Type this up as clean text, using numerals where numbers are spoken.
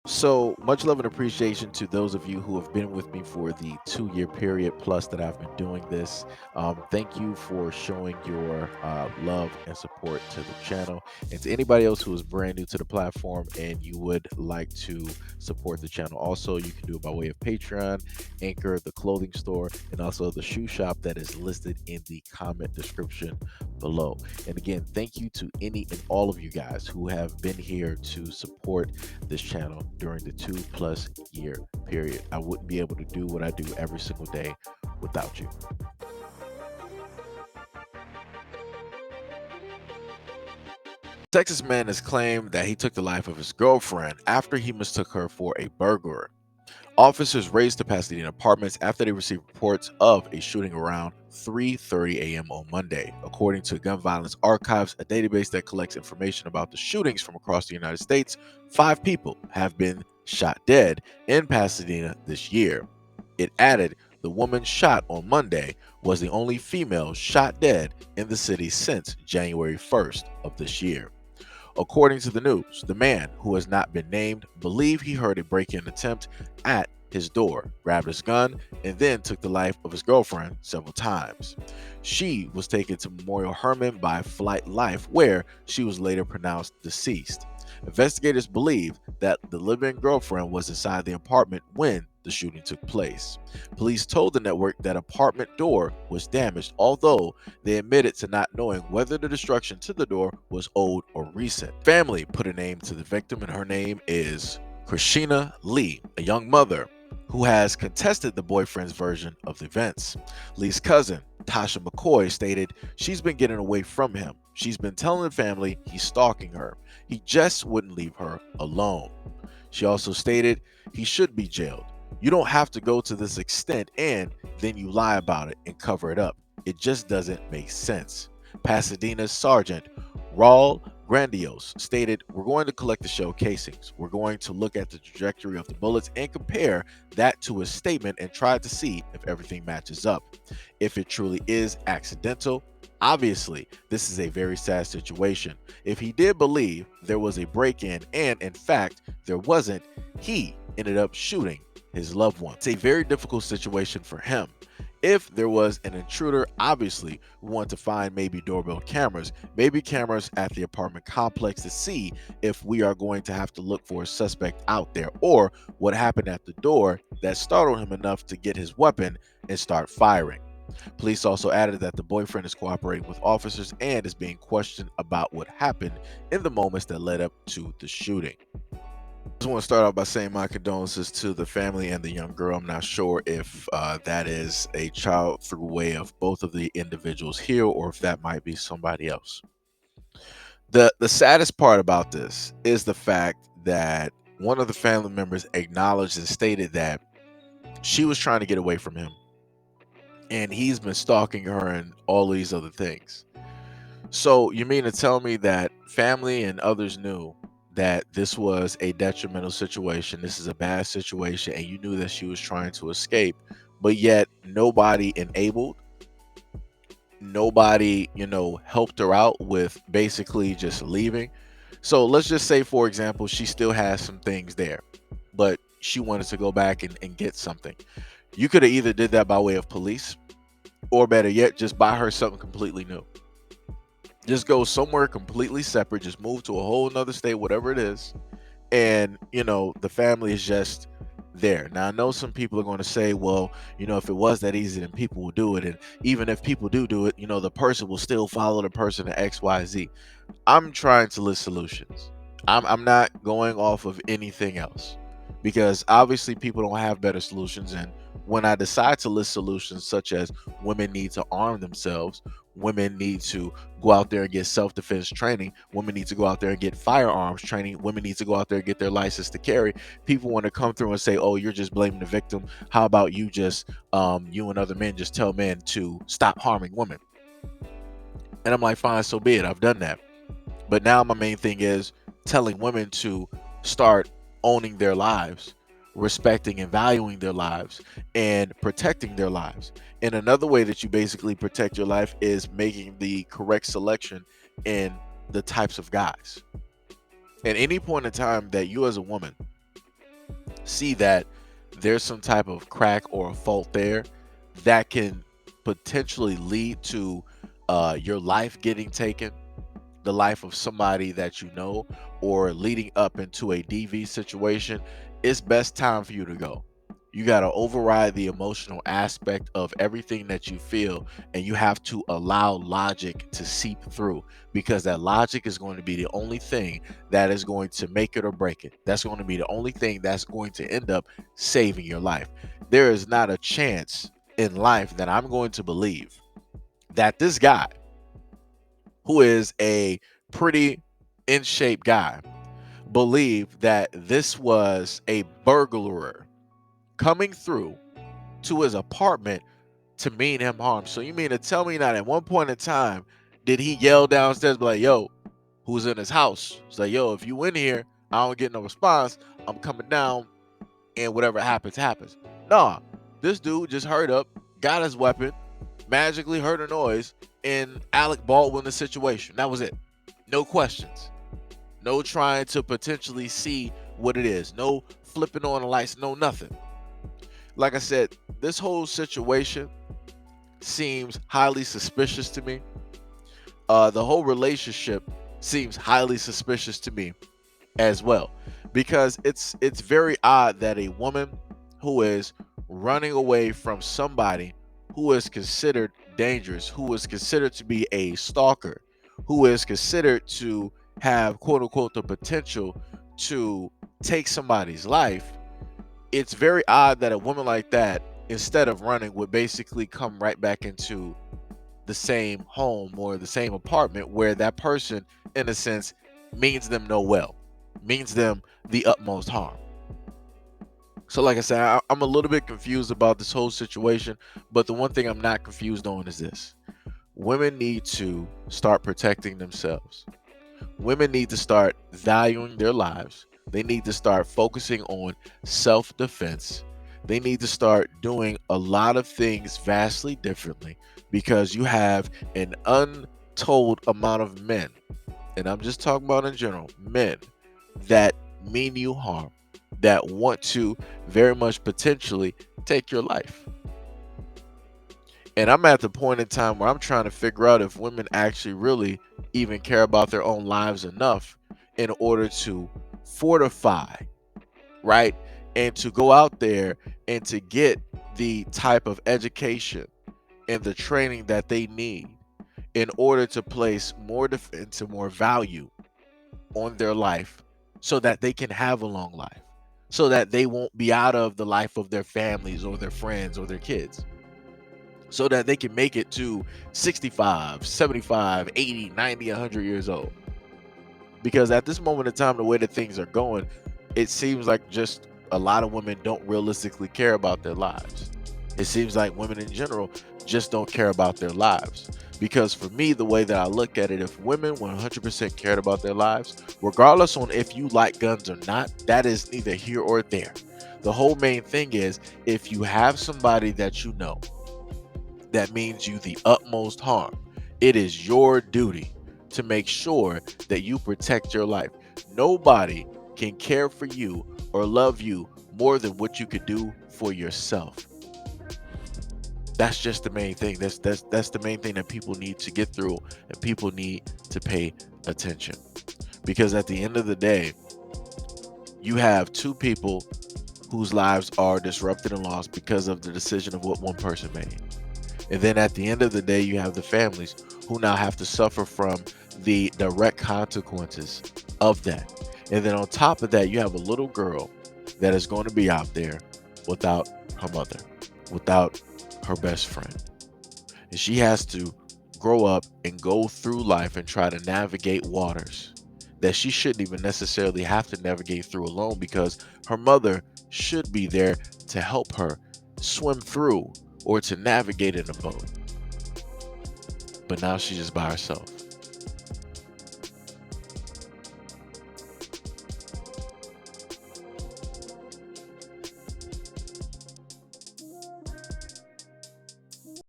So much love and appreciation to those of you who have been with me for the 2 year period plus that I've been doing this. Thank you for showing your love and support to the channel. And to anybody else who is brand new to the platform and you would like to support the channel, also, you can do it by way of Patreon, Anchor, the clothing store, and also the shoe shop that is listed in the comment description below. And again, thank you to any and all of you guys who have been here to support this channel during the 2+ year period. I wouldn't be able to do what I do every single day without you. Texas man has claimed that he took the life of his girlfriend after he mistook her for a burglar. Officers raced to Pasadena apartments after they received reports of a shooting around 3:30 a.m. on Monday. According to Gun Violence Archives, a database that collects information about the shootings from across the United States, 5 people have been shot dead in Pasadena this year. It added the woman shot on Monday was the only female shot dead in the city since January 1st of this year. According to the news, the man, who has not been named, believed he heard a break-in attempt at his door, grabbed his gun, and then took the life of his girlfriend several times. She was taken to Memorial Hermann by Flight Life, where she was later pronounced deceased. Investigators believe that the live-in girlfriend was inside the apartment when the shooting took place. Police told the network that apartment door was damaged, although they admitted to not knowing whether the destruction to the door was old or recent. Family put a name to the victim, and her name is Krishina Lee, a young mother who has contested the boyfriend's version of the events. Lee's cousin, Tasha McCoy, stated she's been getting away from him. She's been telling the family he's stalking her. He just wouldn't leave her alone. She also stated he should be jailed. You don't have to go to this extent and then you lie about it and cover it up. It just doesn't make sense. Pasadena's Sergeant Raul Grandiose stated, "We're going to collect the shell casings. We're going to look at the trajectory of the bullets and compare that to his statement and try to see if everything matches up. If it truly is accidental, obviously this is a very sad situation. If he did believe there was a break-in and in fact there wasn't, he ended up shooting his loved one. It's a very difficult situation for him. If there was an intruder, obviously we want to find maybe doorbell cameras, maybe cameras at the apartment complex to see if we are going to have to look for a suspect out there or what happened at the door that startled him enough to get his weapon and start firing." Police also added that the boyfriend is cooperating with officers and is being questioned about what happened in the moments that led up to the shooting. I just want to start out by saying my condolences to the family and the young girl. I'm not sure if that is a child through way of both of the individuals here or if that might be somebody else. The saddest part about this is the fact that one of the family members acknowledged and stated that she was trying to get away from him and he's been stalking her and all these other things. So you mean to tell me that family and others knew that this was a detrimental situation, this is a bad situation, and you knew that she was trying to escape, but yet nobody enabled, nobody, helped her out with basically just leaving? So let's just say, for example, she still has some things there, but she wanted to go back and get something. You could have either did that by way of police, or better yet, just buy her something completely new. Just go somewhere completely separate, just move to a whole nother state, whatever it is, and the family is just there. Now I know some people are going to say, well, if it was that easy, then people will do it, and even if people do it, the person will still follow the person to XYZ. I'm trying to list solutions. I'm not going off of anything else, because obviously people don't have better solutions. And when I decide to list solutions such as women need to arm themselves, women need to go out there and get self-defense training, women need to go out there and get firearms training, women need to go out there and get their license to carry, people want to come through and say, oh, you're just blaming the victim. How about you just you and other men just tell men to stop harming women? And I'm like, fine, so be it. I've done that. But now my main thing is telling women to start owning their lives, respecting and valuing their lives, and protecting their lives. And another way that you basically protect your life is making the correct selection in the types of guys. At any point in time that you as a woman see that there's some type of crack or a fault there that can potentially lead to your life getting taken, the life of somebody that you know, or leading up into a DV situation, it's best time for you to go. You got to override the emotional aspect of everything that you feel, and you have to allow logic to seep through, because that logic is going to be the only thing that is going to make it or break it. That's going to be the only thing that's going to end up saving your life. There is not a chance in life that I'm going to believe that this guy, who is a pretty in shape guy, believed that this was a burglar coming through to his apartment to mean him harm. So you mean to tell me that at one point in time, did he yell downstairs, be like, yo, who's in his house? It's like, yo, if you in here, I don't get no response, I'm coming down, and whatever happens, happens. Nah, this dude just hurried up, got his weapon, magically heard a noise, and Alec Baldwin the situation. That was it. No questions. No trying to potentially see what it is. No flipping on the lights. No nothing. Like I said, this whole situation seems highly suspicious to me. The whole relationship seems highly suspicious to me as well, because it's very odd that a woman who is running away from somebody who is considered dangerous, who is considered to be a stalker, who is considered to have quote unquote the potential to take somebody's life, it's very odd that a woman like that, instead of running, would basically come right back into the same home or the same apartment where that person, in a sense, means them no well, means them the utmost harm. So like I said, I'm a little bit confused about this whole situation, but the one thing I'm not confused on is this: women need to start protecting themselves. Women need to start valuing their lives. They need to start focusing on self-defense. They need to start doing a lot of things vastly differently, because you have an untold amount of men, and I'm just talking about in general, men that mean you harm, that want to very much potentially take your life. And I'm at the point in time where I'm trying to figure out if women actually really even care about their own lives enough in order to fortify, right? And to go out there and to get the type of education and the training that they need in order to place more defense and more value on their life, so that they can have a long life, so that they won't be out of the life of their families or their friends or their kids, so that they can make it to 65, 75, 80, 90, 100 years old. Because at this moment in time, the way that things are going, it seems like just a lot of women don't realistically care about their lives. It seems like women in general just don't care about their lives. Because for me, the way that I look at it, if women 100% cared about their lives, regardless on if you like guns or not, that is neither here or there. The whole main thing is, if you have somebody that you know that means you the utmost harm, it is your duty to make sure that you protect your life. Nobody can care for you or love you more than what you could do for yourself. That's just the main thing. That's the main thing that people need to get through, and people need to pay attention. Because at the end of the day, you have two people whose lives are disrupted and lost because of the decision of what one person made. And then at the end of the day, you have the families who now have to suffer from the direct consequences of that. And then on top of that, you have a little girl that is going to be out there without her mother, without her best friend. And she has to grow up and go through life and try to navigate waters that she shouldn't even necessarily have to navigate through alone, because her mother should be there to help her swim through or to navigate in a boat. But now she's just by herself.